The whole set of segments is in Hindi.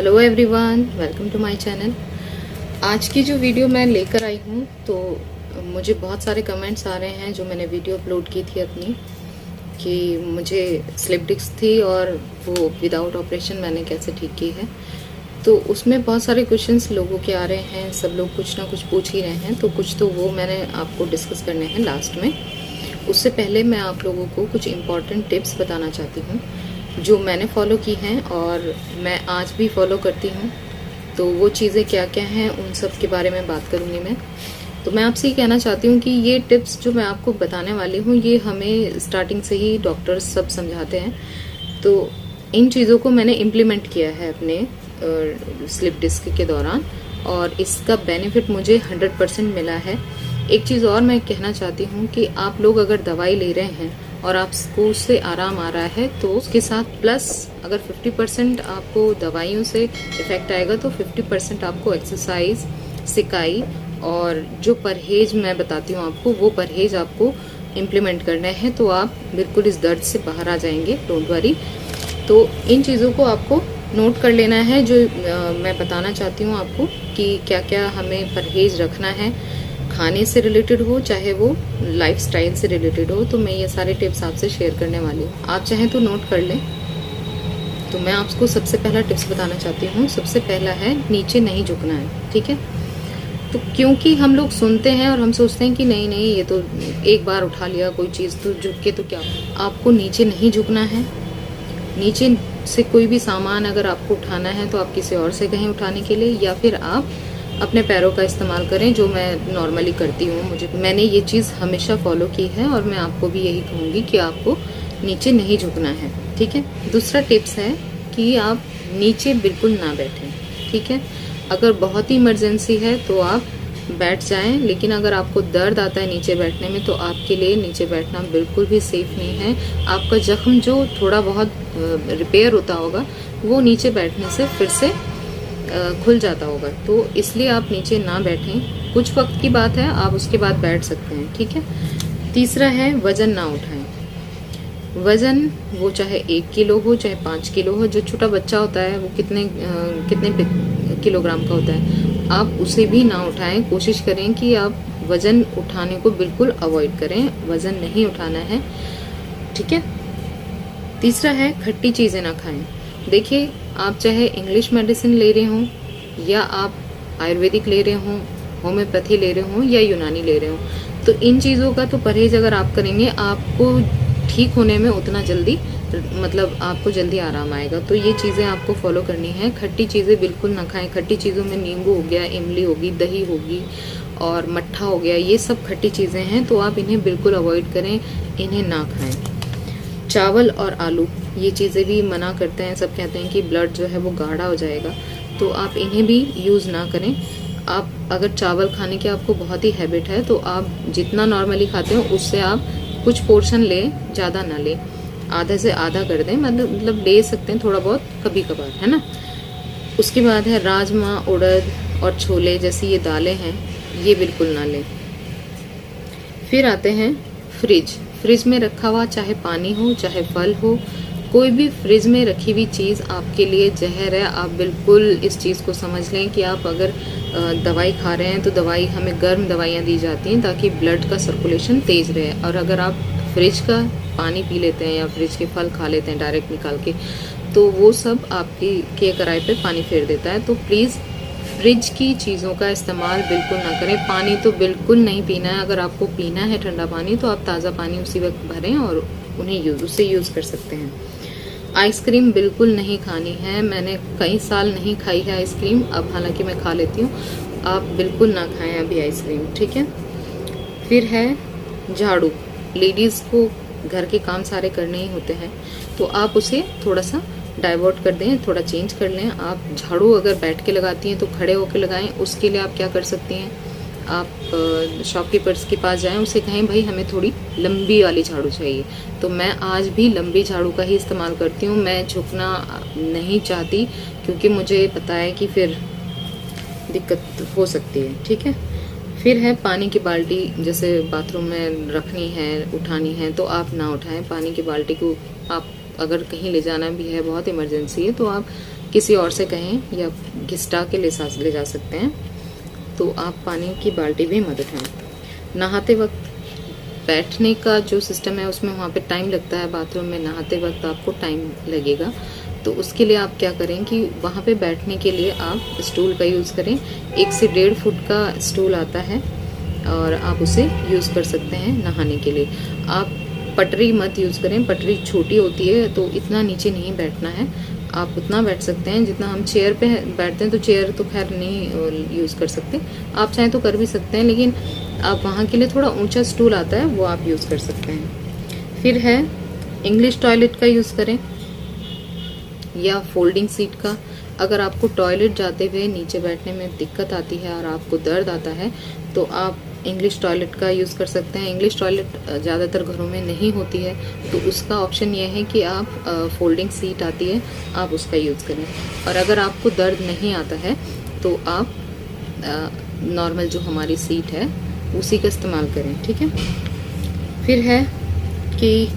Hello everyone, welcome to my channel. आज की जो वीडियो मैं लेकर आई हूँ तो मुझे बहुत सारे कमेंट्स आ रहे हैं जो मैंने वीडियो अपलोड की थी अपनी, कि मुझे स्लिप डिस्क थी और वो विदाउट ऑपरेशन मैंने कैसे ठीक की है। तो उसमें बहुत सारे क्वेश्चंस लोगों के आ रहे हैं, सब लोग कुछ ना कुछ पूछ ही रहे हैं, तो कुछ तो वो मैंने आपको डिस्कस करने हैं लास्ट में। उससे पहले मैं आप लोगों को कुछ इम्पॉर्टेंट टिप्स बताना चाहती हूँ जो मैंने फॉलो की हैं और मैं आज भी फॉलो करती हूँ। तो वो चीज़ें क्या क्या हैं उन सब के बारे में बात करूँगी मैं। तो मैं आपसे ये कहना चाहती हूँ कि ये टिप्स जो मैं आपको बताने वाली हूँ ये हमें स्टार्टिंग से ही डॉक्टर्स सब समझाते हैं। तो इन चीज़ों को मैंने इम्प्लीमेंट किया है अपने स्लिप डिस्क के दौरान और इसका बेनिफिट मुझे 100% मिला है। एक चीज़ और मैं कहना चाहती हूँ कि आप लोग अगर दवाई ले रहे हैं और आपको उससे आराम आ रहा है तो उसके साथ प्लस अगर 50% आपको दवाइयों से इफेक्ट आएगा तो 50% आपको एक्सरसाइज, सिकाई और जो परहेज मैं बताती हूँ आपको वो परहेज आपको इम्प्लीमेंट करना है, तो आप बिल्कुल इस दर्द से बाहर आ जाएंगे, डोंट वरी। तो इन चीज़ों को आपको नोट कर लेना है जो मैं बताना चाहती हूँ आपको कि क्या क्या हमें परहेज रखना है, खाने से रिलेटेड हो चाहे वो लाइफस्टाइल से रिलेटेड हो। तो मैं ये सारे टिप्स आपसे शेयर करने वाली हूँ, आप चाहें तो नोट कर लें। तो मैं आपको सबसे पहला टिप्स बताना चाहती हूँ। सबसे पहला है नीचे नहीं झुकना है, ठीक है। तो क्योंकि हम लोग सुनते हैं और हम सोचते हैं कि नहीं नहीं ये तो एक बार उठा लिया कोई चीज़ तो झुक के तो क्या, आपको नीचे नहीं झुकना है। नीचे से कोई भी सामान अगर आपको उठाना है तो आप किसी और से कहें उठाने के लिए, या फिर आप अपने पैरों का इस्तेमाल करें जो मैं नॉर्मली करती हूँ। मैंने ये चीज़ हमेशा फॉलो की है और मैं आपको भी यही कहूँगी कि आपको नीचे नहीं झुकना है, ठीक है। दूसरा टिप्स है कि आप नीचे बिल्कुल ना बैठें, ठीक है। अगर बहुत ही इमरजेंसी है तो आप बैठ जाएं, लेकिन अगर आपको दर्द आता है नीचे बैठने में तो आपके लिए नीचे बैठना बिल्कुल भी सेफ नहीं है। आपका जख्म जो थोड़ा बहुत रिपेयर होता होगा वो नीचे बैठने से फिर से खुल जाता होगा, तो इसलिए आप नीचे ना बैठें। कुछ वक्त की बात है, आप उसके बाद बैठ सकते हैं, ठीक है। तीसरा है वजन ना उठाएं। वजन वो चाहे 1 किलो हो चाहे 5 किलो हो, जो छोटा बच्चा होता है वो कितने किलोग्राम का होता है, आप उसे भी ना उठाएं। कोशिश करें कि आप वजन उठाने को बिल्कुल अवॉइड करें, वजन नहीं उठाना है, ठीक है। तीसरा है खट्टी चीज़ें ना खाएं। देखिए, आप चाहे इंग्लिश मेडिसिन ले रहे हों या आप आयुर्वेदिक ले रहे हों, होम्योपैथी ले रहे हों या यूनानी ले रहे हों, तो इन चीज़ों का तो परहेज अगर आप करेंगे आपको ठीक होने में उतना जल्दी, मतलब आपको जल्दी आराम आएगा। तो ये चीज़ें आपको फॉलो करनी है। खट्टी चीज़ें बिल्कुल ना खाएं। खट्टी चीज़ों में नींबू हो गया, इमली होगी, दही होगी और मट्ठा हो गया, ये सब खट्टी चीज़ें हैं, तो आप इन्हें बिल्कुल अवॉइड करें, इन्हें ना खाएं। चावल और आलू ये चीज़ें भी मना करते हैं, सब कहते हैं कि ब्लड जो है वो गाढ़ा हो जाएगा, तो आप इन्हें भी यूज़ ना करें। आप अगर चावल खाने की आपको बहुत ही हैबिट है तो आप जितना नॉर्मली खाते हो उससे आप कुछ पोर्शन लें, ज़्यादा ना लें, आधे से आधा कर दें, मतलब ले सकते हैं थोड़ा बहुत कभी कभार, है ना। उसके बाद है राजमा, उड़द और छोले जैसी ये दालें हैं, ये बिल्कुल ना लें। फिर आते हैं फ्रिज। फ्रिज में रखा हुआ चाहे पानी हो चाहे फल हो, कोई भी फ्रिज में रखी हुई चीज़ आपके लिए जहर है। आप बिल्कुल इस चीज़ को समझ लें कि आप अगर दवाई खा रहे हैं तो दवाई, हमें गर्म दवाइयाँ दी जाती हैं ताकि ब्लड का सर्कुलेशन तेज़ रहे, और अगर आप फ्रिज का पानी पी लेते हैं या फ्रिज के फल खा लेते हैं डायरेक्ट निकाल के, तो वो सब आपकी के कराई पे पानी फेर देता है। तो प्लीज़ फ्रिज की चीज़ों का इस्तेमाल बिल्कुल ना करें। पानी तो बिल्कुल नहीं पीना है। अगर आपको पीना है ठंडा पानी तो आप ताज़ा पानी उसी वक्त भरें और उससे यूज़ कर सकते हैं। आइसक्रीम बिल्कुल नहीं खानी है। मैंने कई साल नहीं खाई है आइसक्रीम, अब हालांकि मैं खा लेती हूँ। आप बिल्कुल ना खाएं अभी आइसक्रीम, ठीक है। फिर है झाड़ू। लेडीज़ को घर के काम सारे करने ही होते हैं, तो आप उसे थोड़ा सा डाइवर्ट कर दें, थोड़ा चेंज कर लें। आप झाड़ू अगर बैठ के लगाती हैं तो खड़े होकर लगाएं। उसके लिए आप क्या कर सकती हैं, आप शॉपकीपर्स के पास जाएं, उसे कहें भाई हमें थोड़ी लंबी वाली झाड़ू चाहिए। तो मैं आज भी लंबी झाड़ू का ही इस्तेमाल करती हूँ। मैं झुकना नहीं चाहती क्योंकि मुझे पता है कि फिर दिक्कत हो सकती है, ठीक है। फिर है पानी की बाल्टी, जैसे बाथरूम में रखनी है, उठानी है, तो आप ना उठाएं पानी की बाल्टी को। आप अगर कहीं ले जाना भी है, बहुत इमरजेंसी है, तो आप किसी और से कहें या घिसटा के ले जा सकते हैं। तो आप पानी की बाल्टी भी मत उठाएं। नहाते वक्त बैठने का जो सिस्टम है उसमें वहाँ पे टाइम लगता है, बाथरूम में नहाते वक्त आपको टाइम लगेगा। तो उसके लिए आप क्या करें कि वहाँ पे बैठने के लिए आप स्टूल का यूज़ करें। 1 से 1.5 फुट का स्टूल आता है और आप उसे यूज़ कर सकते हैं नहाने के लिए। आप पटरी मत यूज़ करें, पटरी छोटी होती है तो इतना नीचे नहीं बैठना है। आप उतना बैठ सकते हैं जितना हम चेयर पे बैठते हैं, तो चेयर तो खैर नहीं यूज़ कर सकते, आप चाहें तो कर भी सकते हैं, लेकिन आप वहाँ के लिए थोड़ा ऊंचा स्टूल आता है वो आप यूज़ कर सकते हैं। फिर है इंग्लिश टॉयलेट का यूज़ करें या फोल्डिंग सीट का। अगर आपको टॉयलेट जाते हुए नीचे बैठने में दिक्कत आती है और आपको दर्द आता है तो आप इंग्लिश टॉयलेट का यूज़ कर सकते हैं। इंग्लिश टॉयलेट ज़्यादातर घरों में नहीं होती है तो उसका ऑप्शन यह है कि आप फोल्डिंग सीट आती है, आप उसका यूज़ करें। और अगर आपको दर्द नहीं आता है तो आप नॉर्मल जो हमारी सीट है उसी का इस्तेमाल करें, ठीक है। फिर है कि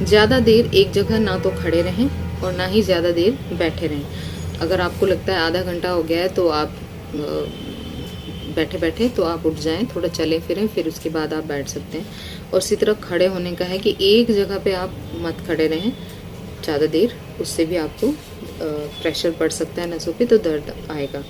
ज़्यादा देर एक जगह ना तो खड़े रहें और ना ही ज़्यादा देर बैठे रहें। अगर आपको लगता है आधा घंटा हो गया है तो आप बैठे बैठे तो आप उठ जाएं, थोड़ा चलें फिरें, फिर उसके बाद आप बैठ सकते हैं। और इसी तरह खड़े होने का है कि एक जगह पे आप मत खड़े रहें ज़्यादा देर, उससे भी आपको प्रेशर पड़ सकता है नसों पे, तो दर्द आएगा।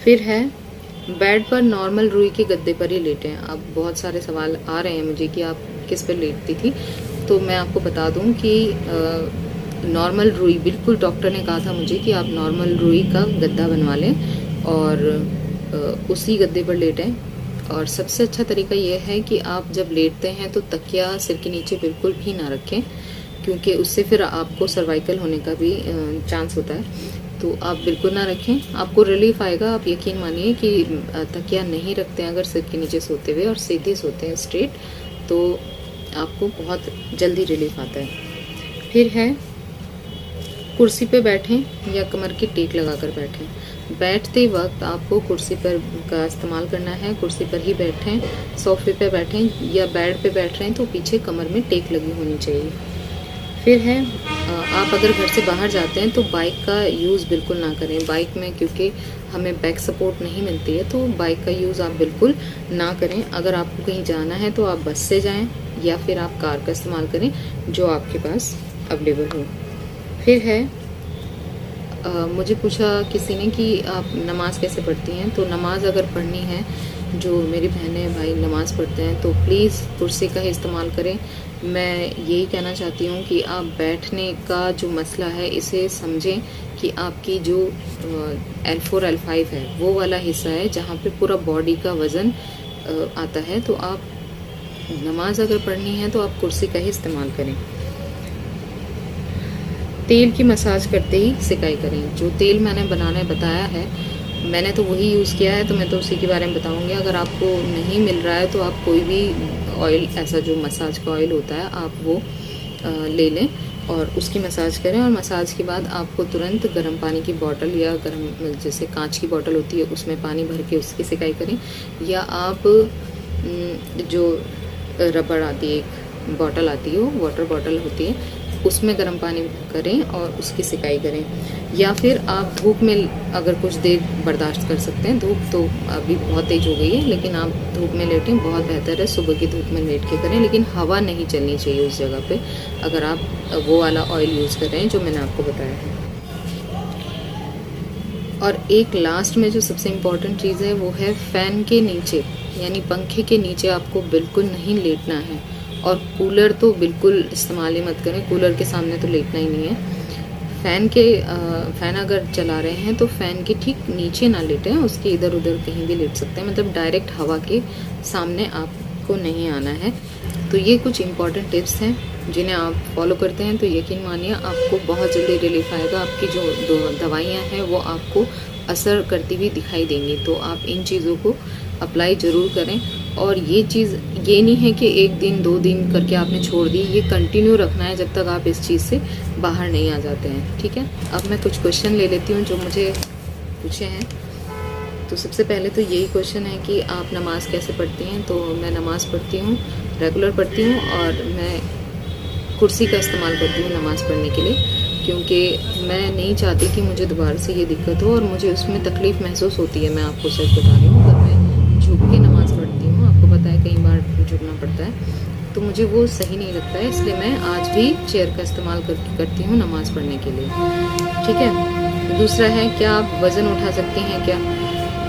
फिर है बेड पर नॉर्मल रुई के गद्दे पर ही लेटें। अब बहुत सारे सवाल आ रहे हैं मुझे कि आप किस पर लेटती थी, तो मैं आपको बता दूं कि नॉर्मल रुई, बिल्कुल डॉक्टर ने कहा था मुझे कि आप नॉर्मल रुई का गद्दा बनवा लें और उसी गद्दे पर लेटें। और सबसे अच्छा तरीका यह है कि आप जब लेटते हैं तो तकिया सिर के नीचे बिल्कुल भी ना रखें, क्योंकि उससे फिर आपको सर्वाइकल होने का भी चांस होता है। तो आप बिल्कुल ना रखें, आपको रिलीफ आएगा। आप यकीन मानिए कि तकिया नहीं रखते हैं अगर सिर के नीचे सोते हुए और सीधे सोते हैं स्ट्रेट, तो आपको बहुत जल्दी रिलीफ आता है। फिर है कुर्सी पे बैठें या कमर की टेक लगाकर बैठें। बैठते वक्त आपको कुर्सी पर का इस्तेमाल करना है, कुर्सी पर ही बैठें। सोफे पे बैठें या बेड पे बैठ रहे हैं तो पीछे कमर में टेक लगी होनी चाहिए। फिर है आप अगर घर से बाहर जाते हैं तो बाइक का यूज़ बिल्कुल ना करें। बाइक में क्योंकि हमें बैक सपोर्ट नहीं मिलती है तो बाइक का यूज़ आप बिल्कुल ना करें। अगर आपको कहीं जाना है तो आप बस से जाएं या फिर आप कार का इस्तेमाल करें जो आपके पास अवेलेबल हो। फिर है मुझे पूछा किसी ने कि आप नमाज कैसे पढ़ती हैं, तो नमाज अगर पढ़नी है, जो मेरी बहनें भाई नमाज़ पढ़ते हैं तो प्लीज़ कुर्सी का ही इस्तेमाल करें। मैं यही कहना चाहती हूँ कि आप बैठने का जो मसला है इसे समझें कि आपकी जो L4 L5 है वो वाला हिस्सा है जहाँ पे पूरा बॉडी का वज़न आता है। तो आप नमाज अगर पढ़नी है तो आप कुर्सी का ही इस्तेमाल करें। तेल की मसाज करते ही सिकाई करें। जो तेल मैंने बनाना बताया है मैंने तो वही यूज़ किया है, तो मैं तो उसी के बारे में बताऊंगी। अगर आपको नहीं मिल रहा है तो आप कोई भी ऑयल, ऐसा जो मसाज का ऑयल होता है, आप वो ले लें और उसकी मसाज करें। और मसाज के बाद आपको तुरंत गर्म पानी की बोतल या गर्म जैसे कांच की बोतल होती है उसमें पानी भर के उसकी सिकाई करें, या आप जो रबड़ आती है, एक बॉटल आती है, वो वाटर बॉटल होती है, उसमें गर्म पानी करें और उसकी सिकाई करें। या फिर आप धूप में अगर कुछ देर बर्दाश्त कर सकते हैं, धूप तो अभी बहुत तेज़ हो गई है, लेकिन आप धूप में लेटें, बहुत बेहतर है। सुबह की धूप में लेट के करें, लेकिन हवा नहीं चलनी चाहिए उस जगह पे अगर आप वो वाला ऑयल यूज़ कर रहे हैं जो मैंने आपको बताया है। और एक लास्ट में जो सबसे इम्पॉर्टेंट चीज़ है वो है फ़ैन के नीचे, यानी पंखे के नीचे आपको बिल्कुल नहीं लेटना है। और कूलर तो बिल्कुल इस्तेमाल ही मत करें, कूलर के सामने तो लेटना ही नहीं है। फ़ैन अगर चला रहे हैं तो फ़ैन के ठीक नीचे ना लेटें, उसके इधर उधर कहीं भी लेट सकते हैं, मतलब डायरेक्ट हवा के सामने आपको नहीं आना है। तो ये कुछ इम्पॉर्टेंट टिप्स हैं जिन्हें आप फॉलो करते हैं तो यकीन मानिए आपको बहुत जल्दी रिलीफ आएगा। आपकी जो दवाइयाँ हैं वो आपको असर करती हुई दिखाई देंगी। तो आप इन चीज़ों को अप्लाई ज़रूर करें। और ये चीज़ ये नहीं है कि 1 दिन 2 दिन करके आपने छोड़ दी, ये कंटिन्यू रखना है जब तक आप इस चीज़ से बाहर नहीं आ जाते हैं, ठीक है। अब मैं कुछ क्वेश्चन ले लेती हूँ जो मुझे पूछे हैं। तो सबसे पहले तो यही क्वेश्चन है कि आप नमाज़ कैसे पढ़ती हैं। तो मैं नमाज़ पढ़ती हूँ, रेगुलर पढ़ती हूँ, और मैं कुर्सी का इस्तेमाल करती हूँ नमाज़ पढ़ने के लिए, क्योंकि मैं नहीं चाहती कि मुझे दोबारा से ये दिक्कत हो और मुझे उसमें तकलीफ़ महसूस होती है। मैं आपको सच बता रही हूँ, अगर मैं झुक के नमाज़ पढ़ती हूँ, आपको पता है कई बार झुकना पड़ता है, तो मुझे वो सही नहीं लगता है। इसलिए मैं आज भी चेयर का इस्तेमाल करती हूँ नमाज़ पढ़ने के लिए, ठीक है। दूसरा है, क्या आप वज़न उठा सकते हैं क्या?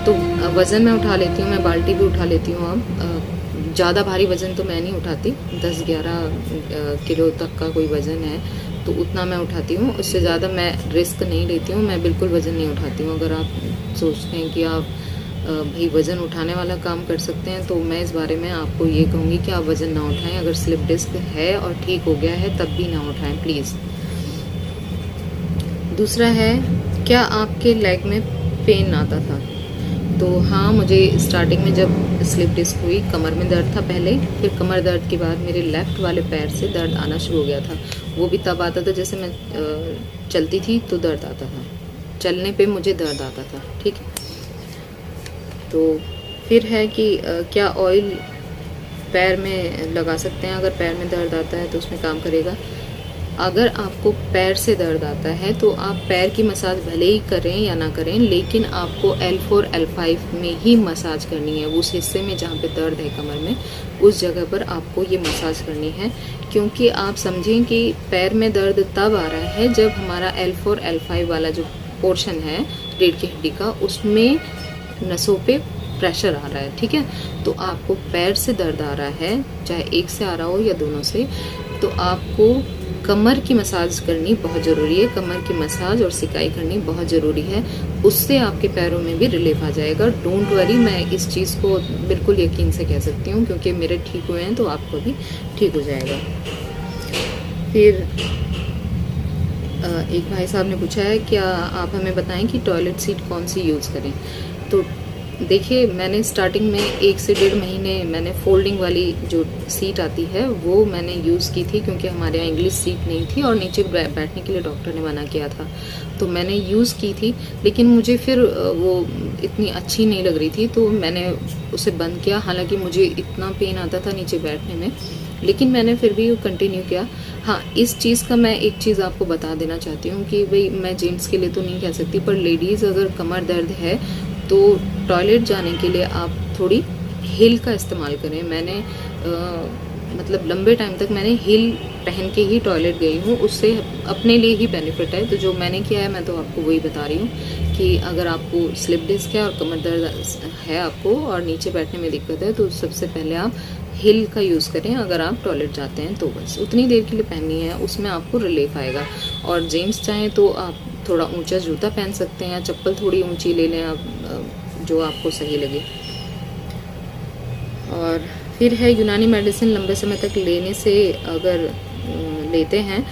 तो वज़न मैं उठा लेती हूँ, मैं बाल्टी भी उठा लेती हूँ। अब ज़्यादा भारी वज़न तो मैं नहीं उठाती, 10-11 किलो तक का कोई वज़न है तो उतना मैं उठाती हूँ। उससे ज़्यादा मैं रिस्क नहीं लेती हूँ, मैं बिल्कुल वज़न नहीं उठाती हूँ। अगर आप सोचते हैं कि आप भाई वज़न उठाने वाला काम कर सकते हैं, तो मैं इस बारे में आपको ये कहूँगी कि आप वज़न ना उठाएं। अगर स्लिप डिस्क है और ठीक हो गया है तब भी ना उठाएं प्लीज़। दूसरा है, क्या आपके लेग में पेन आता था? तो हाँ, मुझे स्टार्टिंग में जब स्लिप डिस्क हुई कमर में दर्द था पहले, फिर कमर दर्द के बाद मेरे लेफ़्ट वाले पैर से दर्द आना शुरू हो गया था। वो भी तब आता था जैसे मैं चलती थी तो दर्द आता था, चलने पे मुझे दर्द आता था, ठीक है। तो फिर है कि क्या ऑयल पैर में लगा सकते हैं? अगर पैर में दर्द आता है तो उसमें काम करेगा। अगर आपको पैर से दर्द आता है तो आप पैर की मसाज भले ही करें या ना करें, लेकिन आपको L4 L5 में ही मसाज करनी है। उस हिस्से में जहाँ पे दर्द है कमर में, उस जगह पर आपको ये मसाज करनी है। क्योंकि आप समझें कि पैर में दर्द तब आ रहा है जब हमारा L4 L5 वाला जो पोर्शन है रीढ़ की हड्डी का, उसमें नसों पे प्रेशर आ रहा है, ठीक है। तो आपको पैर से दर्द आ रहा है, चाहे एक से आ रहा हो या दोनों से, तो आपको कमर की मसाज करनी बहुत ज़रूरी है। कमर की मसाज और सिकाई करनी बहुत ज़रूरी है, उससे आपके पैरों में भी रिलीफ आ जाएगा। डोंट वरी, मैं इस चीज़ को बिल्कुल यकीन से कह सकती हूँ, क्योंकि मेरे ठीक हुए हैं तो आपको भी ठीक हो जाएगा। फिर एक भाई साहब ने पूछा है, क्या आप हमें बताएं कि टॉयलेट सीट कौन सी यूज़ करें? तो देखिए, मैंने स्टार्टिंग में 1 से 1.5 महीने मैंने फोल्डिंग वाली जो सीट आती है वो मैंने यूज़ की थी, क्योंकि हमारे यहाँ इंग्लिश सीट नहीं थी और नीचे बैठने के लिए डॉक्टर ने मना किया था। तो मैंने यूज़ की थी, लेकिन मुझे फिर वो इतनी अच्छी नहीं लग रही थी, तो मैंने उसे बंद किया। हालांकि मुझे इतना पेन आता था नीचे बैठने में, लेकिन मैंने फिर भी कंटिन्यू किया। हाँ, इस चीज़ का मैं एक चीज़ आपको बता देना चाहती हूँ कि भाई मैं जेंट्स के लिए तो नहीं कह सकती, पर लेडीज़ अगर कमर दर्द है तो टॉयलेट जाने के लिए आप थोड़ी हिल का इस्तेमाल करें। मैंने मतलब लंबे टाइम तक मैंने हिल पहन के ही टॉयलेट गई हूँ, उससे अपने लिए ही बेनिफिट है। तो जो मैंने किया है मैं तो आपको वही बता रही हूँ कि अगर आपको स्लिप डिस्क है और कमर दर्द है आपको और नीचे बैठने में दिक्कत है, तो सबसे पहले आप हिल का यूज़ करें। अगर आप टॉयलेट जाते हैं तो बस उतनी देर के लिए पहननी है, उसमें आपको रिलीफ आएगा। और जेंट्स चाहें तो आप थोड़ा ऊंचा जूता पहन सकते हैं या चप्पल थोड़ी ऊंची ले लें, आप जो आपको सही लगे। और फिर है, यूनानी मेडिसिन लंबे समय तक लेने से अगर लेते हैं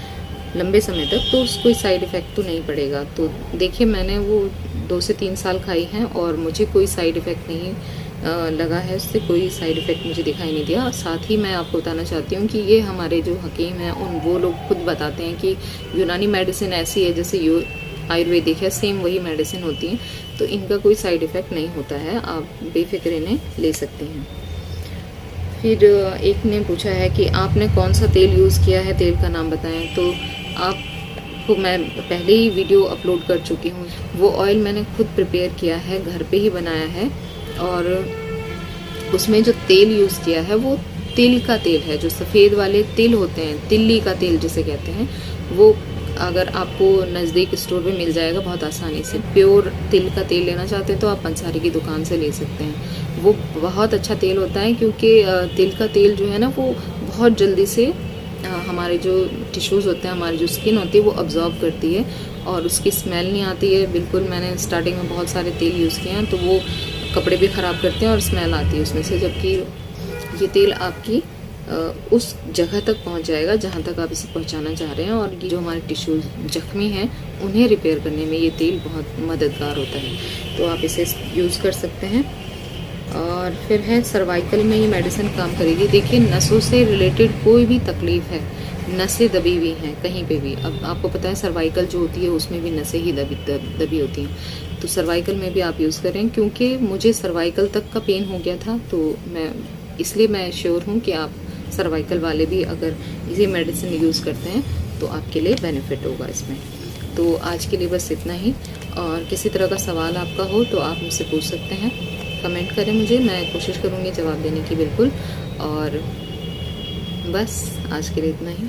लंबे समय तक तो कोई साइड इफ़ेक्ट तो नहीं पड़ेगा। तो देखिए, मैंने वो 2 से 3 साल खाई हैं और मुझे कोई साइड इफ़ेक्ट नहीं लगा है, उससे कोई साइड इफ़ेक्ट मुझे दिखाई नहीं दिया। साथ ही मैं आपको बताना चाहती हूँ कि ये हमारे जो हकीम हैं वो लोग खुद बताते हैं कि यूनानी मेडिसिन ऐसी है जैसे आयुर्वेदिक है, सेम वही मेडिसिन होती है, तो इनका कोई साइड इफ़ेक्ट नहीं होता है, आप बेफिक्र इन्हें ले सकते हैं। फिर एक ने पूछा है कि आपने कौन सा तेल यूज़ किया है, तेल का नाम बताएं। तो आपको मैं पहले ही वीडियो अपलोड कर चुकी हूँ। वो ऑयल मैंने खुद प्रिपेयर किया है, घर पे ही बनाया है, और उसमें जो तेल यूज़ किया है वो तिल का तेल है। जो सफ़ेद वाले तिल होते हैं, तिल्ली का तेल जिसे कहते हैं, वो अगर आपको नज़दीक स्टोर पे मिल जाएगा बहुत आसानी से। प्योर तिल का तेल लेना चाहते हैं तो आप पंसारी की दुकान से ले सकते हैं। वो बहुत अच्छा तेल होता है, क्योंकि तिल का तेल जो है ना वो बहुत जल्दी से हमारे जो टिश्यूज़ होते हैं, हमारी जो स्किन होती है वो अब्जॉर्ब करती है और उसकी स्मेल नहीं आती है बिल्कुल। मैंने स्टार्टिंग में बहुत सारे तेल यूज़ किए हैं तो वो कपड़े भी ख़राब करते हैं और स्मेल आती है उसमें से, जबकि ये तेल आपकी उस जगह तक पहुंच जाएगा जहां तक आप इसे पहुंचाना चाह रहे हैं। और ये जो हमारे टिश्यूज़ जख्मी हैं उन्हें रिपेयर करने में ये तेल बहुत मददगार होता है, तो आप इसे यूज़ कर सकते हैं। और फिर है, सर्वाइकल में ये मेडिसिन काम करेगी। देखिए, नसों से रिलेटेड कोई भी तकलीफ़ है, नसें दबी हुई हैं कहीं पे भी, अब आपको पता है सर्वाइकल जो होती है उसमें भी नसें ही दबी होती हैं, तो सर्वाइकल में भी आप यूज़ करें। क्योंकि मुझे सर्वाइकल तक का पेन हो गया था, तो इसलिए मैं श्योर हूँ कि आप सर्वाइकल वाले भी अगर इसी मेडिसिन यूज़ करते हैं तो आपके लिए बेनिफिट होगा इसमें। तो आज के लिए बस इतना ही। और किसी तरह का सवाल आपका हो तो आप मुझसे पूछ सकते हैं, कमेंट करें मुझे, मैं कोशिश करूँगी जवाब देने की बिल्कुल। और बस आज के लिए इतना ही।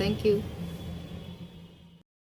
Thank you.